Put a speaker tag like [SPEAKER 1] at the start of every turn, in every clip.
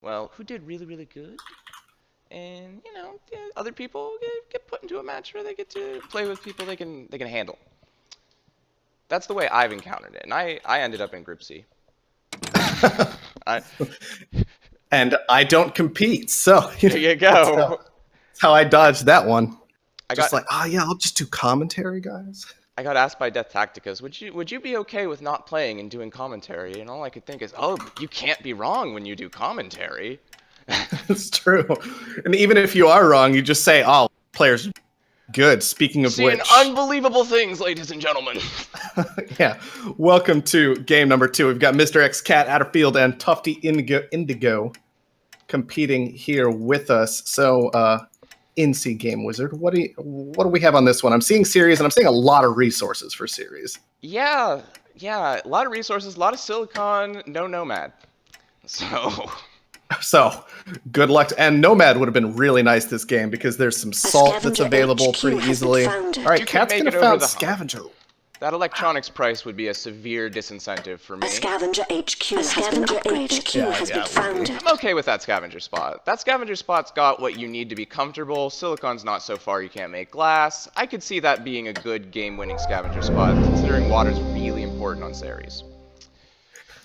[SPEAKER 1] well, who did really, really good. And, other people get put into a match where they get to play with people they can handle. That's the way I've encountered it, and I ended up in Group C.
[SPEAKER 2] And I don't compete, so
[SPEAKER 1] there you go.
[SPEAKER 2] That's how I dodged that one. I'll just do commentary, guys.
[SPEAKER 1] I got asked by Death Tacticas, would you be okay with not playing and doing commentary? And all I could think is, oh, you can't be wrong when you do commentary.
[SPEAKER 2] It's true. And even if you are wrong, you just say, oh, players good. Speaking of which,
[SPEAKER 1] unbelievable things, ladies and gentlemen.
[SPEAKER 2] Yeah. Welcome to game number 2. We've got Mr. X Cat Atterfield and Tufty Indigo competing here with us. So, NC Game Wizard, what do we have on this one? I'm seeing series, and I'm seeing a lot of resources for series.
[SPEAKER 1] Yeah, a lot of resources, a lot of silicon, no Nomad.
[SPEAKER 2] So, good luck. And Nomad would have been really nice this game because there's some salt that's available pretty easily. All right, Cat's going to found Scavenger.
[SPEAKER 1] That electronics price would be a severe disincentive for me.
[SPEAKER 3] A Scavenger HQ has been founded.
[SPEAKER 1] I'm okay with that Scavenger spot. That Scavenger spot's got what you need to be comfortable. Silicon's not so far you can't make glass. I could see that being a good game-winning Scavenger spot, considering water's really important on Ceres.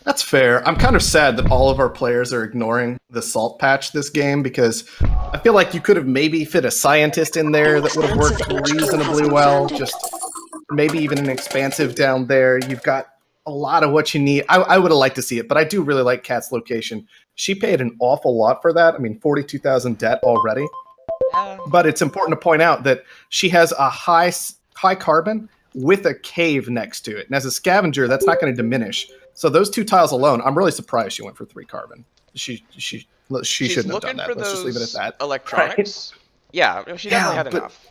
[SPEAKER 2] That's fair. I'm kind of sad that all of our players are ignoring the salt patch this game because I feel like you could have maybe fit a scientist in there that would have worked reasonably well. Just maybe even an expansive down there. You've got a lot of what you need. I would have liked to see it, but I do really like Kat's location. She paid an awful lot for that. I mean, 42,000 debt already. But it's important to point out that she has a high carbon with a cave next to it. And as a scavenger, that's not going to diminish. So those 2 tiles alone, I'm really surprised she went for 3 carbon. She shouldn't have done that. Let's just leave it at that.
[SPEAKER 1] Electronics. Right? Yeah, she definitely had enough.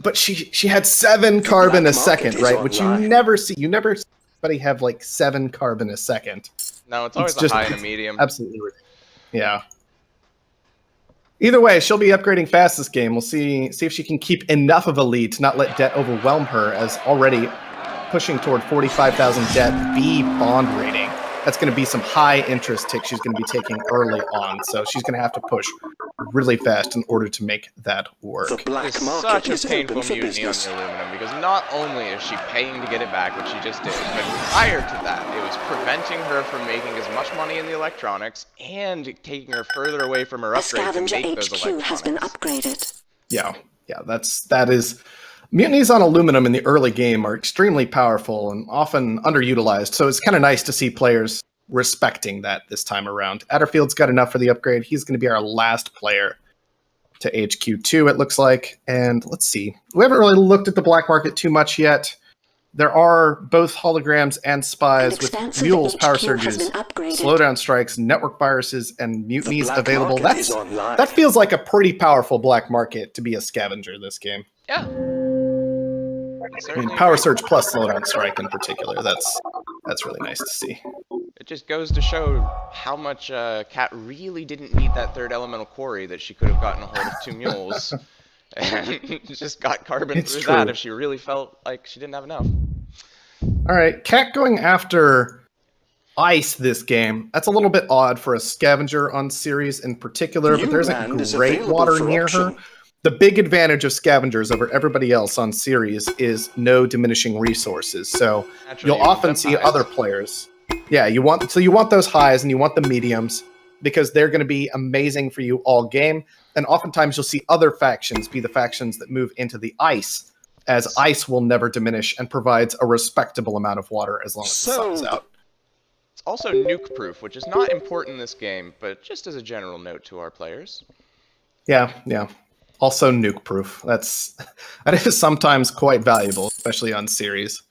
[SPEAKER 2] But she had 7 carbon a second, right? Which you never see. You never see anybody have like 7 carbon a second.
[SPEAKER 1] No, it's always a high and a medium.
[SPEAKER 2] Absolutely. Yeah. Either way, she'll be upgrading fast this game. We'll see if she can keep enough of a lead to not let debt overwhelm her, as already pushing toward 45,000 debt B bond rating. That's going to be some high interest tick she's going to be taking early on. So she's going to have to push really fast in order to make that work.
[SPEAKER 1] The black market is such a painful mutiny on the aluminum because not only is she paying to get it back, which she just did, but prior to that, it was preventing her from making as much money in the electronics and taking her further away from her upgrade to make those electronics.
[SPEAKER 3] HQ has been upgraded.
[SPEAKER 2] Yeah, that is. Mutinies on aluminum in the early game are extremely powerful and often underutilized, so it's kind of nice to see players respecting that this time around. Atterfield's got enough for the upgrade. He's going to be our last player to HQ2, it looks like. And let's see. We haven't really looked at the black market too much yet. There are both holograms and spies with mules, power surges, slowdown strikes, network viruses, and mutinies available. That feels like a pretty powerful black market to be a scavenger this game.
[SPEAKER 1] Yeah.
[SPEAKER 2] I mean, power surge plus slowdown strike in particular. That's really nice to see.
[SPEAKER 1] It just goes to show how much Kat really didn't need that 3rd elemental quarry that she could have gotten a hold of 2 mules. And just got carbon through that if she really felt like she didn't have enough.
[SPEAKER 2] All right, Kat going after ice this game. That's a little bit odd for a scavenger on Ceres in particular, but there's a great water near her. The big advantage of scavengers over everybody else on Ceres is no diminishing resources. So you'll often see other players. Yeah, you want those highs and you want the mediums because they're going to be amazing for you all game. And oftentimes you'll see other factions be the factions that move into the ice, as ice will never diminish and provides a respectable amount of water as long as the sun's out.
[SPEAKER 1] It's also nuke proof, which is not important in this game, but just as a general note to our players.
[SPEAKER 2] Yeah. Also nuke proof. That is sometimes quite valuable, especially on Ceres,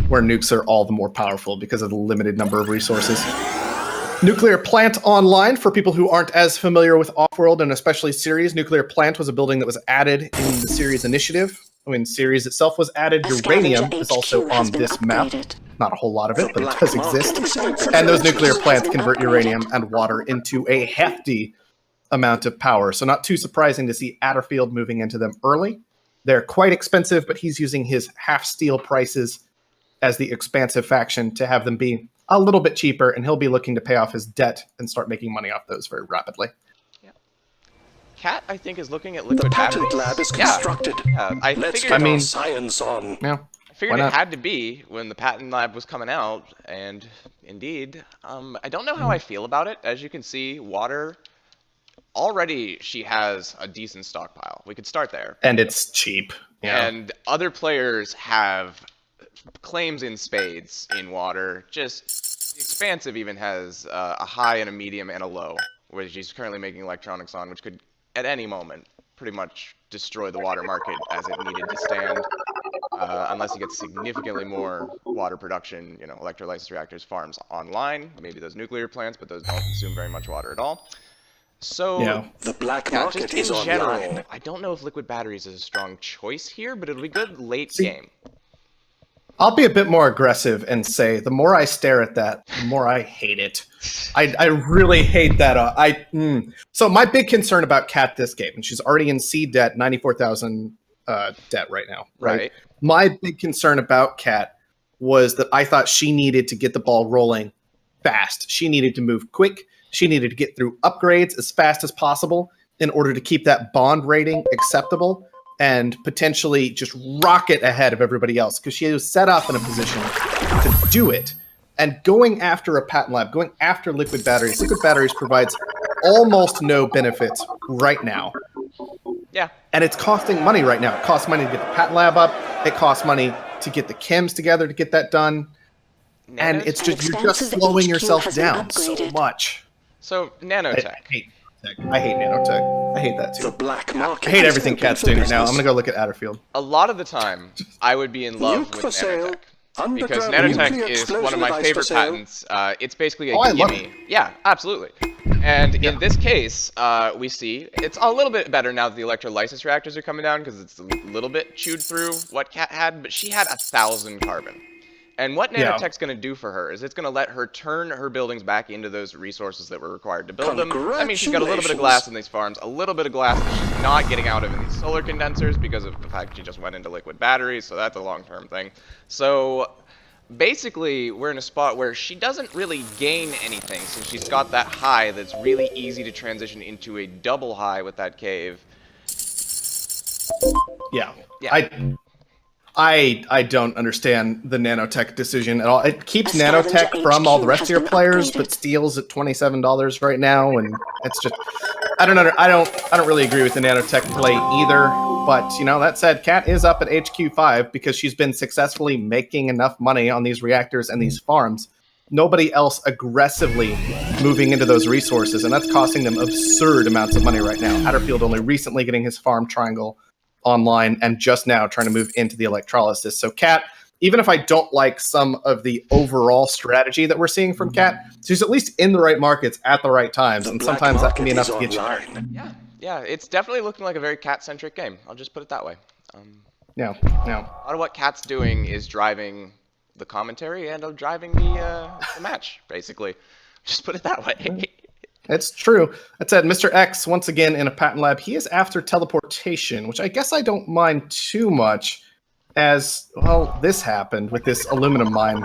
[SPEAKER 2] where nukes are all the more powerful because of the limited number of resources. Nuclear plant online for people who aren't as familiar with Offworld and especially Ceres. Nuclear plant was a building that was added in the Ceres initiative. When Ceres itself was added, uranium is also on this map. Not a whole lot of it, but it does exist. And those nuclear plants convert uranium and water into a hefty amount of power. So not too surprising to see Atterfield moving into them early. They're quite expensive, but he's using his half steel prices as the expansive faction to have them be a little bit cheaper, and he'll be looking to pay off his debt and start making money off those very rapidly.
[SPEAKER 1] Cat, I think, is looking at
[SPEAKER 4] The
[SPEAKER 1] liquid
[SPEAKER 4] patent
[SPEAKER 1] batteries.
[SPEAKER 4] lab is constructed.
[SPEAKER 1] I
[SPEAKER 4] Let's
[SPEAKER 1] figured,
[SPEAKER 4] get our science on.
[SPEAKER 2] Yeah.
[SPEAKER 1] I figured
[SPEAKER 2] Why
[SPEAKER 1] it
[SPEAKER 2] not?
[SPEAKER 1] had to be when the patent lab was coming out, and indeed, I don't know how I feel about it. As you can see, water, already she has a decent stockpile. We could start there.
[SPEAKER 2] And it's cheap. Yeah.
[SPEAKER 1] And other players have claims in spades in water. Just Expansive even has a high and a medium and a low, which she's currently making electronics on, which could at any moment pretty much destroy the water market as it needed to stand, unless you get significantly more water production, electrolysis reactors, farms online, maybe those nuclear plants, but those don't consume very much water at all. So,
[SPEAKER 2] Yeah.
[SPEAKER 4] The black
[SPEAKER 1] yeah,
[SPEAKER 4] market
[SPEAKER 1] just
[SPEAKER 4] is
[SPEAKER 1] in general,
[SPEAKER 4] online.
[SPEAKER 1] I don't know if liquid batteries is a strong choice here, but it'll be good late game.
[SPEAKER 2] I'll be a bit more aggressive and say the more I stare at that, the more I hate it. I really hate that. So my big concern about Kat this game, and she's already in seed debt, 94,000 debt right now. Right. My big concern about Kat was that I thought she needed to get the ball rolling fast. She needed to move quick. She needed to get through upgrades as fast as possible in order to keep that bond rating acceptable and potentially just rocket ahead of everybody else, because she was set up in a position to do it. And going after a patent lab, going after liquid batteries provides almost no benefits right now.
[SPEAKER 1] Yeah.
[SPEAKER 2] And it's costing money right now. It costs money to get the patent lab up. It costs money to get the chems together to get that done. And it's just, you're just slowing yourself down so much.
[SPEAKER 1] So, nanotech.
[SPEAKER 2] I hate nanotech. I hate that
[SPEAKER 4] The
[SPEAKER 2] too.
[SPEAKER 4] black market.
[SPEAKER 2] I hate
[SPEAKER 4] is
[SPEAKER 2] everything
[SPEAKER 4] open
[SPEAKER 2] Cat's
[SPEAKER 4] for
[SPEAKER 2] doing right now. I'm
[SPEAKER 4] business.
[SPEAKER 2] gonna go look at Atterfield.
[SPEAKER 1] A lot of the time, I would be in love
[SPEAKER 4] Nuke
[SPEAKER 1] with
[SPEAKER 4] for sale.
[SPEAKER 1] nanotech. Because
[SPEAKER 4] Underground
[SPEAKER 1] nanotech
[SPEAKER 4] nuclear
[SPEAKER 1] is one of
[SPEAKER 4] explosion
[SPEAKER 1] my
[SPEAKER 4] device
[SPEAKER 1] favorite
[SPEAKER 4] for sale.
[SPEAKER 1] patents. It's basically a
[SPEAKER 2] Oh, I love
[SPEAKER 1] gimme. Yeah, absolutely. And in this case, we see it's a little bit better now that the electrolysis reactors are coming down, because it's a little bit chewed through what Kat had, but she had 1,000 carbon. And what nanotech's going to do for her is it's going to let her turn her buildings back into those resources that were required to build them. That means she's got a little bit of glass in these farms, a little bit of glass that she's not getting out of in these solar condensers because of the fact she just went into liquid batteries, so that's a long-term thing. So basically, we're in a spot where she doesn't really gain anything since she's got that high that's really easy to transition into a double high with that cave.
[SPEAKER 2] Yeah.
[SPEAKER 1] Yeah.
[SPEAKER 2] I don't understand the nanotech decision at all. It keeps
[SPEAKER 3] A scavenger
[SPEAKER 2] nanotech from all the
[SPEAKER 3] HQ
[SPEAKER 2] rest
[SPEAKER 3] has
[SPEAKER 2] of your
[SPEAKER 3] been
[SPEAKER 2] players,
[SPEAKER 3] upgraded.
[SPEAKER 2] but Steel's at $27 right now, and it's just I don't really agree with the nanotech play either. But that said, Kat is up at HQ5 because she's been successfully making enough money on these reactors and these farms. Nobody else aggressively moving into those resources, and that's costing them absurd amounts of money right now. Atterfield only recently getting his farm triangle online and just now trying to move into the electrolysis. So Kat, even if I don't like some of the overall strategy that we're seeing from Kat, she's at least in the right markets at the right times, and
[SPEAKER 4] black
[SPEAKER 2] sometimes that can be enough
[SPEAKER 4] market
[SPEAKER 2] to
[SPEAKER 4] is
[SPEAKER 2] get you there.
[SPEAKER 4] online.
[SPEAKER 1] Yeah, it's definitely looking like a very Cat-centric game. I'll just put it that way.
[SPEAKER 2] Yeah.
[SPEAKER 1] A lot of what Cat's doing is driving the commentary and driving the match, basically. Just put it that way.
[SPEAKER 2] It's true. That said, Mr. X, once again in a patent lab, he is after teleportation, which I guess I don't mind too much, as, well, this happened with this aluminum mine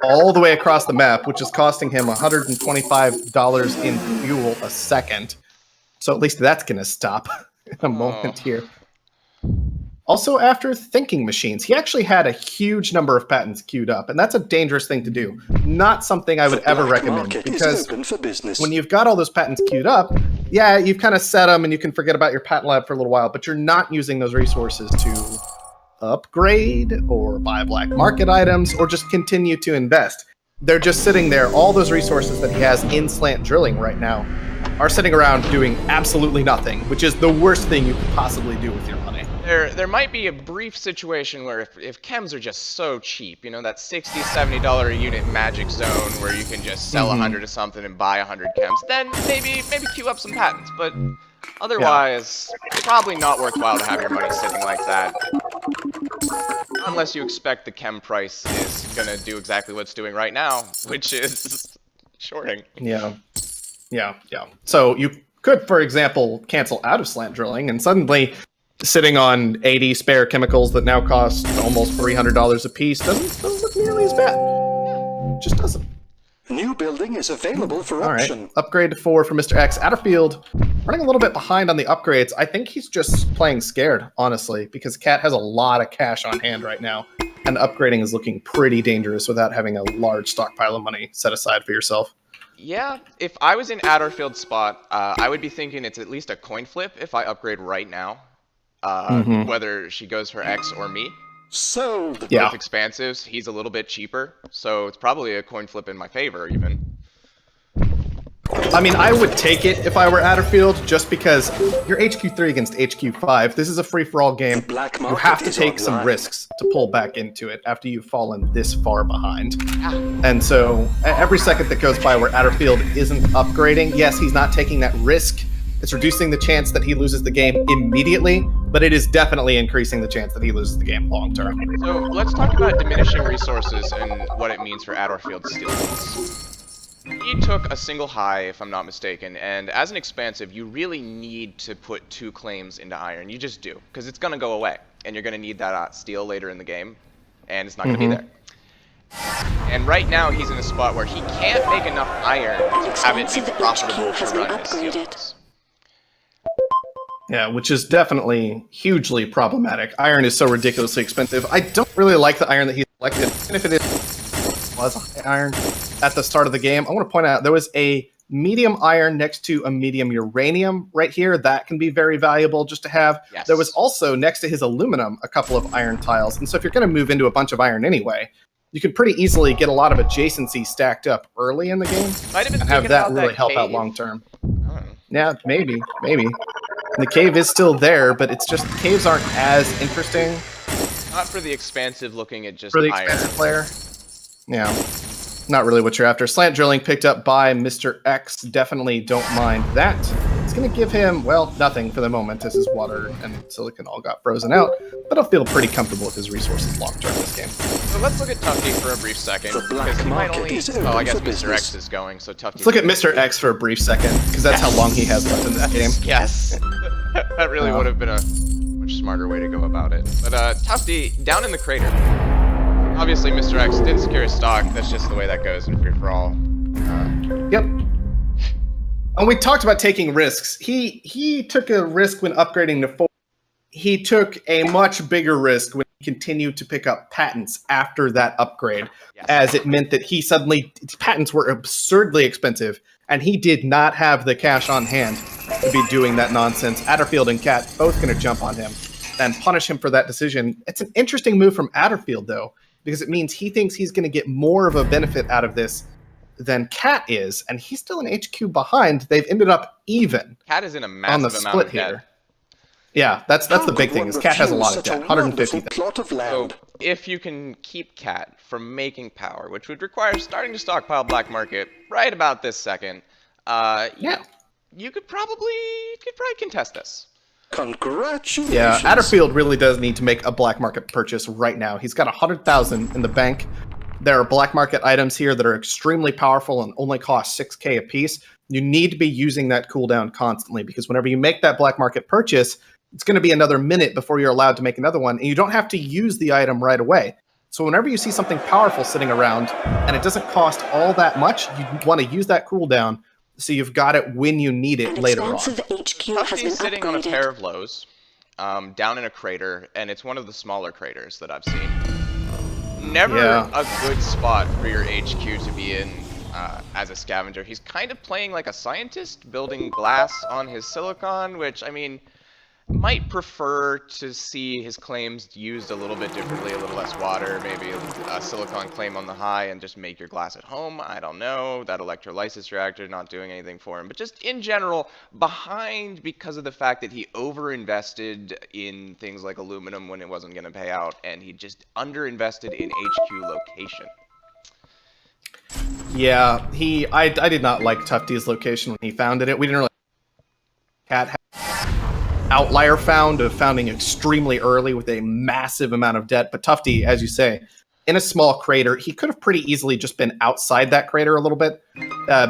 [SPEAKER 2] all the way across the map, which is costing him $125 in fuel a second. So at least that's going to stop in a moment here. Also, after thinking machines, he actually had a huge number of patents queued up, and that's a dangerous thing to do. Not something I would ever
[SPEAKER 4] Black
[SPEAKER 2] recommend,
[SPEAKER 4] market is
[SPEAKER 2] because
[SPEAKER 4] open for business.
[SPEAKER 2] when you've got all those patents queued up, yeah, you've kind of set them and you can forget about your patent lab for a little while, but you're not using those resources to upgrade or buy black market items or just continue to invest. They're just sitting there. All those resources that he has in slant drilling right now are sitting around doing absolutely nothing, which is the worst thing you could possibly do with your money.
[SPEAKER 1] There might be a brief situation where if chems are just so cheap, that $60, $70 a unit magic zone where you can just sell 100 of something and buy 100 chems, then maybe queue up some patents. But otherwise, probably not worthwhile to have your money sitting like that. Unless you expect the chem price is going to do exactly what it's doing right now, which is shorting.
[SPEAKER 2] Yeah. So you could, for example, cancel out of slant drilling and suddenly sitting on 80 spare chemicals that now cost almost $300 a piece doesn't look nearly as bad. It just doesn't.
[SPEAKER 4] New building is available for
[SPEAKER 2] All right,
[SPEAKER 4] auction.
[SPEAKER 2] upgrade to 4 for Mr. X. Atterfield running a little bit behind on the upgrades. I think he's just playing scared, honestly, because Cat has a lot of cash on hand right now, and upgrading is looking pretty dangerous without having a large stockpile of money set aside for yourself.
[SPEAKER 1] Yeah, if I was in Adderfield's spot, I would be thinking it's at least a coin flip if I upgrade right now, whether she goes for X or me.
[SPEAKER 4] Sold.
[SPEAKER 2] Yeah.
[SPEAKER 1] Both expansives, he's a little bit cheaper, so it's probably a coin flip in my favor, even.
[SPEAKER 2] I mean, I would take it if I were Adderfield, just because you're HQ3 against HQ5. This is a free-for-all game.
[SPEAKER 4] Black
[SPEAKER 2] You
[SPEAKER 4] market
[SPEAKER 2] have to
[SPEAKER 4] is
[SPEAKER 2] take some
[SPEAKER 4] online.
[SPEAKER 2] risks to pull back into it after you've fallen this far behind. And so every second that goes by where Adderfield isn't upgrading, yes, he's not taking that risk. It's reducing the chance that he loses the game immediately, but it is definitely increasing the chance that he loses the game long term.
[SPEAKER 1] So let's talk about diminishing resources and what it means for Adderfield's steel needs. He took a single high, if I'm not mistaken, and as an expansive, you really need to put 2 claims into iron. You just do, because it's going to go away, and you're going to need that steel later in the game, and it's not going to be there. And right now, he's in a spot where he can't make enough iron to have it be
[SPEAKER 3] Expansive
[SPEAKER 1] profitable
[SPEAKER 3] HQ
[SPEAKER 1] to
[SPEAKER 3] has been
[SPEAKER 1] run his steel
[SPEAKER 3] upgraded.
[SPEAKER 1] mills.
[SPEAKER 2] Yeah, which is definitely hugely problematic. Iron is so ridiculously expensive. I don't really like the iron that he selected, even if it was a high iron at the start of the game. I want to point out there was a medium iron next to a medium uranium right here. That can be very valuable just to have.
[SPEAKER 1] Yes.
[SPEAKER 2] There was also next to his aluminum a couple of iron tiles. And so if you're going to move into a bunch of iron anyway, you can pretty easily get a lot of adjacency stacked up early in the game
[SPEAKER 1] Might have been
[SPEAKER 2] and have
[SPEAKER 1] thinking
[SPEAKER 2] that
[SPEAKER 1] about
[SPEAKER 2] really help out
[SPEAKER 1] cave.
[SPEAKER 2] long term.
[SPEAKER 1] I don't know.
[SPEAKER 2] Yeah, maybe. The cave is still there, but it's just caves aren't as interesting
[SPEAKER 1] Not for the expansive looking at just
[SPEAKER 2] for the
[SPEAKER 1] iron.
[SPEAKER 2] expensive player. Yeah, not really what you're after. Slant drilling picked up by Mr. X. Definitely don't mind that. It's going to give him, well, nothing for the moment as his water and silicon all got frozen out, but he'll feel pretty comfortable with his resources long term this game.
[SPEAKER 1] So let's look at Tufty for a brief second.
[SPEAKER 4] The black
[SPEAKER 1] because he might
[SPEAKER 4] market
[SPEAKER 1] only...
[SPEAKER 4] is
[SPEAKER 1] Oh, I
[SPEAKER 4] open
[SPEAKER 1] guess
[SPEAKER 4] for
[SPEAKER 1] Mr.
[SPEAKER 4] business.
[SPEAKER 1] X is going, so Tufty...
[SPEAKER 2] Let's look at Mr. X for a brief second, because that's how long he has left in this game.
[SPEAKER 1] Yes. That really would have been a much smarter way to go about it. But Tufty, down in the crater. Obviously, Mr. X didn't secure his stock. That's just the way that goes in free-for-all.
[SPEAKER 2] Yep. And we talked about taking risks. He took a risk when upgrading to 4. He took a much bigger risk when he continued to pick up patents after that upgrade,
[SPEAKER 1] Yes.
[SPEAKER 2] as it meant that he suddenly, patents were absurdly expensive, and he did not have the cash on hand to be doing that nonsense. Adderfield and Cat both going to jump on him and punish him for that decision. It's an interesting move from Adderfield, though, because it means he thinks he's going to get more of a benefit out of this than Cat is, and he's still an HQ behind. They've ended up even
[SPEAKER 1] Cat is in a
[SPEAKER 2] on
[SPEAKER 1] massive
[SPEAKER 2] the
[SPEAKER 1] amount
[SPEAKER 2] split
[SPEAKER 1] of debt.
[SPEAKER 2] here. Yeah, that's
[SPEAKER 4] How
[SPEAKER 2] the big
[SPEAKER 4] could
[SPEAKER 2] thing.
[SPEAKER 4] one
[SPEAKER 2] Is Cat has a lot of
[SPEAKER 4] refuse
[SPEAKER 2] debt,
[SPEAKER 4] such a
[SPEAKER 2] 150.
[SPEAKER 4] wonderful plot of
[SPEAKER 1] So,
[SPEAKER 4] land.
[SPEAKER 1] if you can keep Cat from making power, which would require starting to stockpile black market right about this second,
[SPEAKER 2] Yeah.
[SPEAKER 1] you could probably contest this.
[SPEAKER 4] Congratulations.
[SPEAKER 2] Yeah, Adderfield really does need to make a black market purchase right now. He's got 100,000 in the bank. There are black market items here that are extremely powerful and only cost 6k a piece. You need to be using that cooldown constantly, because whenever you make that black market purchase, it's going to be another minute before you're allowed to make another one, and you don't have to use the item right away. So whenever you see something powerful sitting around and it doesn't cost all that much, you want to use that cooldown so you've got it when you need it
[SPEAKER 3] An
[SPEAKER 2] later on.
[SPEAKER 3] expansive HQ has been
[SPEAKER 1] Tufty's sitting on a pair
[SPEAKER 3] upgraded.
[SPEAKER 1] of lows, down in a crater, and it's one of the smaller craters that I've seen. Never
[SPEAKER 2] Yeah.
[SPEAKER 1] a good spot for your HQ to be in as a scavenger. He's kind of playing like a scientist, building glass on his silicon, which, I mean, might prefer to see his claims used a little bit differently, a little less water, maybe a silicon claim on the high and just make your glass at home. I don't know. That electrolysis reactor not doing anything for him. But just in general, behind because of the fact that he overinvested in things like aluminum when it wasn't going to pay out, and he just underinvested in HQ location.
[SPEAKER 2] Yeah, I did not like Tufty's location when he founded it. We didn't really... Cat had outlier found of founding extremely early with a massive amount of debt, but Tufty, as you say, in a small crater, he could have pretty easily just been outside that crater a little bit,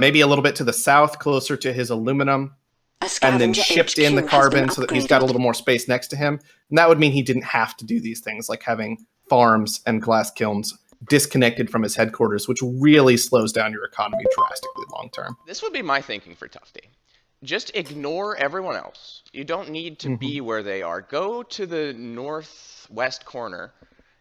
[SPEAKER 2] maybe a little bit to the south, closer to his aluminum,
[SPEAKER 3] A
[SPEAKER 2] and then
[SPEAKER 3] scavenger
[SPEAKER 2] shipped in the
[SPEAKER 3] HQ has been
[SPEAKER 2] carbon so that he's got a
[SPEAKER 3] upgraded.
[SPEAKER 2] little more space next to him. And that would mean he didn't have to do these things like having farms and glass kilns disconnected from his headquarters, which really slows down your economy drastically long term.
[SPEAKER 1] This would be my thinking for Tufty. Just ignore everyone else. You don't need to be where they are. Go to the northwest corner,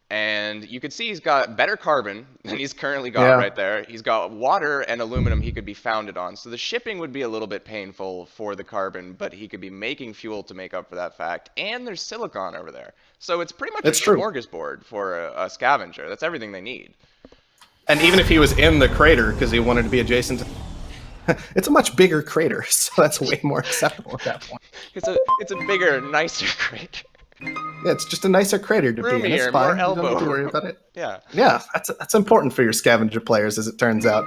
[SPEAKER 1] and you can see he's got better carbon than he's currently got right there. He's got water and aluminum he could be founded on. So the shipping would be a little bit painful for the carbon, but he could be making fuel to make up for that fact. And there's silicon over there. So it's pretty much a smorgasbord for a scavenger. That's everything they need.
[SPEAKER 2] And even if he was in the crater because he wanted to be adjacent to... It's a much bigger crater, so that's way more acceptable at that point.
[SPEAKER 1] It's a bigger, nicer crater.
[SPEAKER 2] Yeah, it's just a nicer crater to be in. It's fine. You don't have to worry about it.
[SPEAKER 1] Yeah,
[SPEAKER 2] that's important for your scavenger players, as it turns out.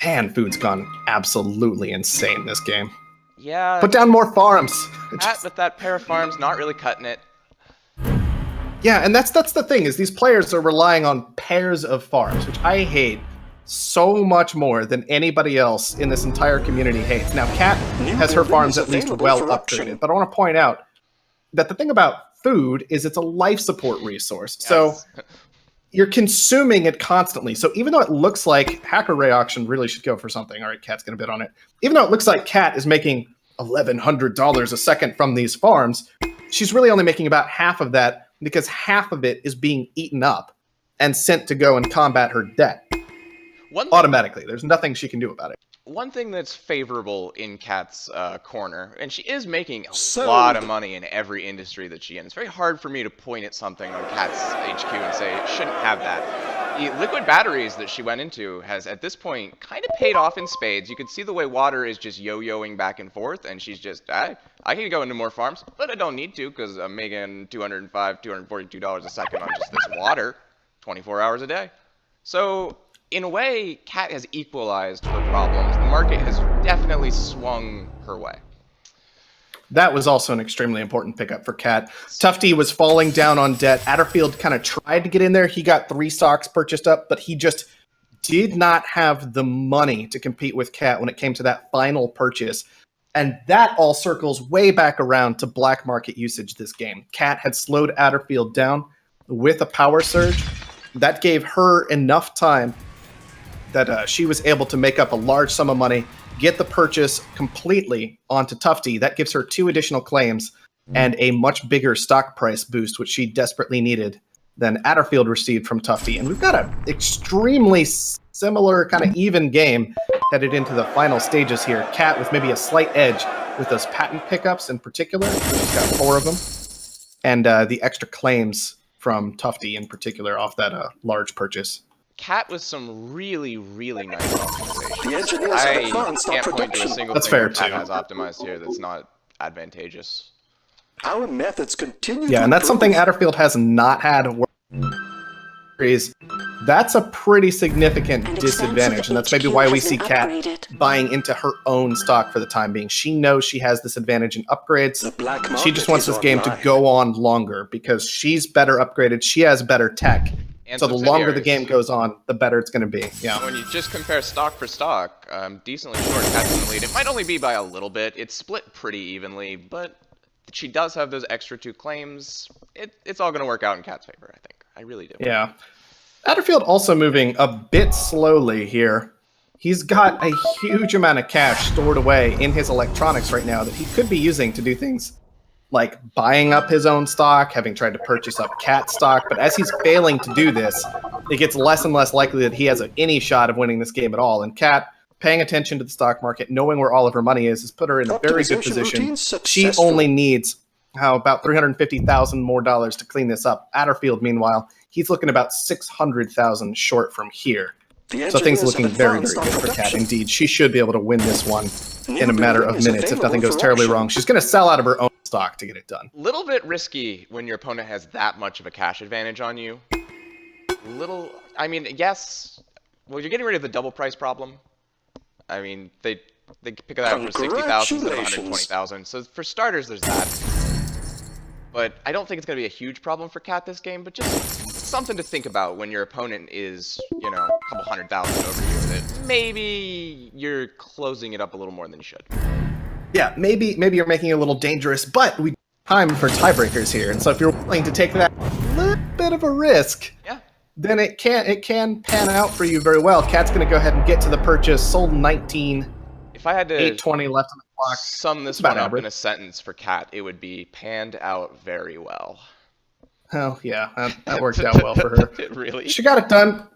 [SPEAKER 2] Man, food's gone absolutely insane this game.
[SPEAKER 1] Yeah.
[SPEAKER 2] Put down more farms.
[SPEAKER 1] With that pair of farms, not really cutting it.
[SPEAKER 2] Yeah, and that's the thing, is these players are relying on pairs of farms, which I hate so much more than anybody else in this entire community hates. Now, Kat has her farms at least well upgraded, but I want to point out that the thing about food is it's a life support resource. Yes. So you're consuming it constantly. So even though it looks like Hacker Ray Auction really should go for something, all right, Kat's going to bid on it. Even though it looks like Kat is making $1,100 a second from these farms, she's really only making about half of that because half of it is being eaten up and sent to go and combat her debt. Automatically. There's nothing she can do about it.
[SPEAKER 1] One thing that's favorable in Kat's corner, and she is making a lot of money in every industry that she's in. It's very hard for me to point at something on Kat's HQ and say it shouldn't have that. The liquid batteries that she went into has, at this point, kind of paid off in spades. You can see the way water is just yo-yoing back and forth, and she's just, I can go into more farms, but I don't need to because I'm making $205, $242 a second on just this water 24 hours a day. So in a way, Kat has equalized her problems. The market has definitely swung her way.
[SPEAKER 2] That was also an extremely important pickup for Kat. Tufty was falling down on debt. Adderfield kind of tried to get in there. He got 3 stocks purchased up, but he just did not have the money to compete with Kat when it came to that final purchase. And that all circles way back around to black market usage this game. Kat had slowed Adderfield down with a power surge. That gave her enough time that she was able to make up a large sum of money, get the purchase completely onto Tufty. That gives her 2 additional claims and a much bigger stock price boost, which she desperately needed, than Adderfield received from Tufty. And we've got an extremely similar, kind of even game headed into the final stages here. Kat with maybe a slight edge with those patent pickups in particular. She's got 4 of them. And the extra claims from Tufty in particular off that large purchase.
[SPEAKER 1] Kat with some really, really nice optimization.
[SPEAKER 4] The engineers
[SPEAKER 1] I can't point to a single thing that Kat has optimized here that's not advantageous.
[SPEAKER 4] Our methods continue.
[SPEAKER 2] Yeah, and that's something Adderfield has not had. That's a pretty significant disadvantage, and that's maybe why we see Kat buying into her own stock for the time being. She knows she has this advantage in upgrades. She just wants this game to go on longer because she's better upgraded. She has better tech. And so the longer the game goes on, the better it's going to be. Yeah.
[SPEAKER 1] When you just compare stock for stock, decently short Kat's in the lead. It might only be by a little bit. It's split pretty evenly, but she does have those extra 2 claims. It's all going to work out in Kat's favor, I think. I really do.
[SPEAKER 2] Yeah. Adderfield also moving a bit slowly here. He's got a huge amount of cash stored away in his electronics right now that he could be using to do things like buying up his own stock, having tried to purchase up Cat stock. But as he's failing to do this, it gets less and less likely that he has any shot of winning this game at all. And Cat, paying attention to the stock market, knowing where all of her money is, has put her in a very good position. She only needs about $350,000 more to clean this up. Adderfield, meanwhile, he's looking about $600,000 short from here. So things are looking very, very good for Kat. Indeed, she should be able to win this one in a matter of minutes if nothing goes terribly wrong. She's going to sell out of her own stock to get it done.
[SPEAKER 1] Little bit risky when your opponent has that much of a cash advantage on you. I mean, yes, well, you're getting rid of the double price problem. I mean, they pick it out for 60,000 instead of 120,000. So for starters, there's that. But I don't think it's going to be a huge problem for Kat this game, but just something to think about when your opponent is, you know, a couple 100,000 over you with it. Maybe you're closing it up a little more than you should.
[SPEAKER 2] Yeah, maybe you're making it a little dangerous, but we time for tiebreakers here. And so if you're willing to take that little bit of a risk,
[SPEAKER 1] yeah,
[SPEAKER 2] then it can pan out for you very well. Cat's going to go ahead and get to the purchase. Sold 19.
[SPEAKER 1] If I had to
[SPEAKER 2] 820 left on the clock.
[SPEAKER 1] sum this
[SPEAKER 2] It's about
[SPEAKER 1] one up
[SPEAKER 2] average.
[SPEAKER 1] in a sentence for Cat, it would be panned out very well.
[SPEAKER 2] Oh yeah, that worked out well for her.
[SPEAKER 1] It really?
[SPEAKER 2] She got it done.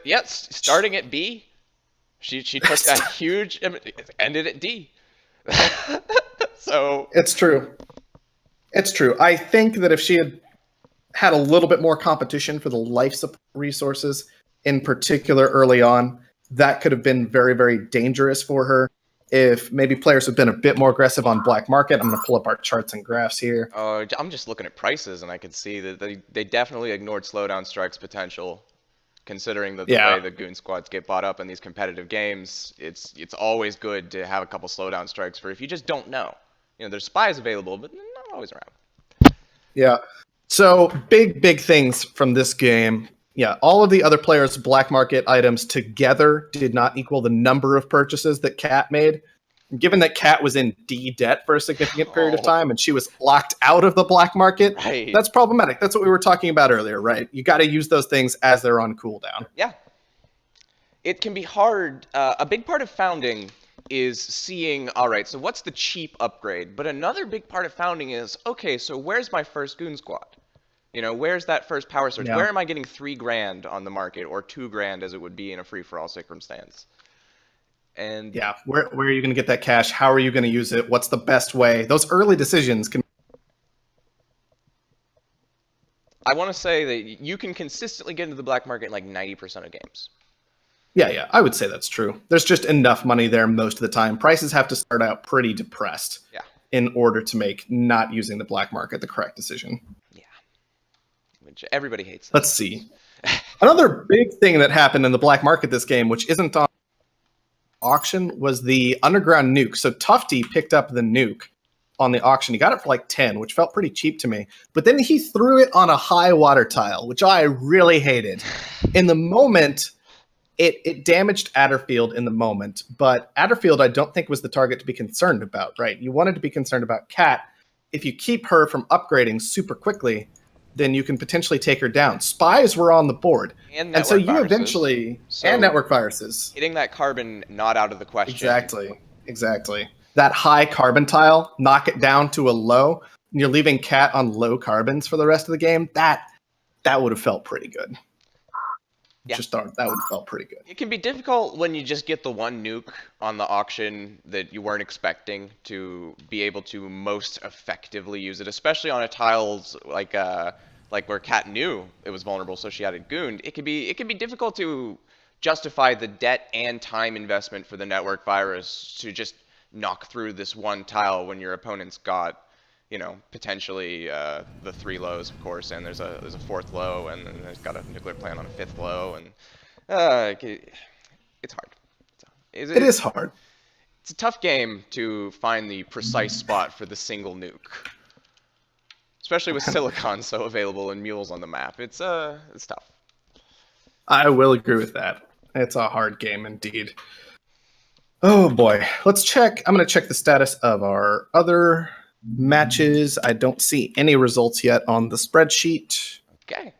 [SPEAKER 1] Yes, starting at B, she took that huge, ended at D. So
[SPEAKER 2] It's true. It's true. I think that if she had a little bit more competition for the life support resources, in particular early on, that could have been very, very dangerous for her. If maybe players have been a bit more aggressive on black market, I'm going to pull up our charts and graphs here.
[SPEAKER 1] I'm just looking at prices, and I can see that they definitely ignored slowdown strikes potential. Considering that the way the goon squads get bought up in these competitive games, it's always good to have a couple slowdown strikes for if you just don't know. There's spies available, but not always around.
[SPEAKER 2] Yeah. So big things from this game. Yeah, all of the other players' black market items together did not equal the number of purchases that Cat made. Given that Cat was in D debt for a significant period of time and she was locked out of the black market, that's problematic. That's what we were talking about earlier, right? You got to use those things as they're on cooldown.
[SPEAKER 1] Yeah. It can be hard. A big part of founding is seeing, all right, so what's the cheap upgrade? But another big part of founding is, okay, so where's my first goon squad? Where's that first power surge?
[SPEAKER 2] Yeah.
[SPEAKER 1] Where am I getting $3,000 on the market, or $2,000 as it would be in a free-for-all circumstance? And
[SPEAKER 2] yeah, where are you going to get that cash? How are you going to use it? What's the best way? Those early decisions can.
[SPEAKER 1] I want to say that you can consistently get into the black market in like 90% of games.
[SPEAKER 2] Yeah, I would say that's true. There's just enough money there most of the time. Prices have to start out pretty depressed in order to make not using the black market the correct decision.
[SPEAKER 1] Yeah, which everybody hates.
[SPEAKER 2] Let's see. Another big thing that happened in the black market this game, which isn't on auction, was the underground nuke. So Tufty picked up the nuke on the auction. He got it for like 10, which felt pretty cheap to me. But then he threw it on a high water tile, which I really hated. In the moment, it damaged Adderfield in the moment, but Adderfield I don't think was the target to be concerned about, right? You wanted to be concerned about Cat. If you keep her from upgrading super quickly, then you can potentially take her down. Spies were on the board.
[SPEAKER 1] And
[SPEAKER 2] so you
[SPEAKER 1] viruses.
[SPEAKER 2] Eventually...
[SPEAKER 1] So
[SPEAKER 2] and network viruses.
[SPEAKER 1] Hitting that carbon, not out of the question.
[SPEAKER 2] Exactly. That high carbon tile, knock it down to a low, and you're leaving Cat on low carbons for the rest of the game. That would have felt pretty good.
[SPEAKER 1] Yeah.
[SPEAKER 2] That would have felt pretty good.
[SPEAKER 1] It can be difficult when you just get the one nuke on the auction that you weren't expecting to be able to most effectively use it, especially on a tiles like where Cat knew it was vulnerable, so she had it gooned. It can be difficult to justify the debt and time investment for the network virus to just knock through this one tile when your opponent's got, potentially the 3 lows, of course, and there's a 4th low, and then there's got a nuclear plant on a 5th low, and it's hard.
[SPEAKER 2] It is hard.
[SPEAKER 1] It's a tough game to find the precise spot for the single nuke, especially with Silicon so available and mules on the map. It's tough.
[SPEAKER 2] I will agree with that. It's a hard game indeed. Oh boy, let's check. I'm going to check the status of our other matches. I don't see any results yet on the spreadsheet.
[SPEAKER 1] Okay.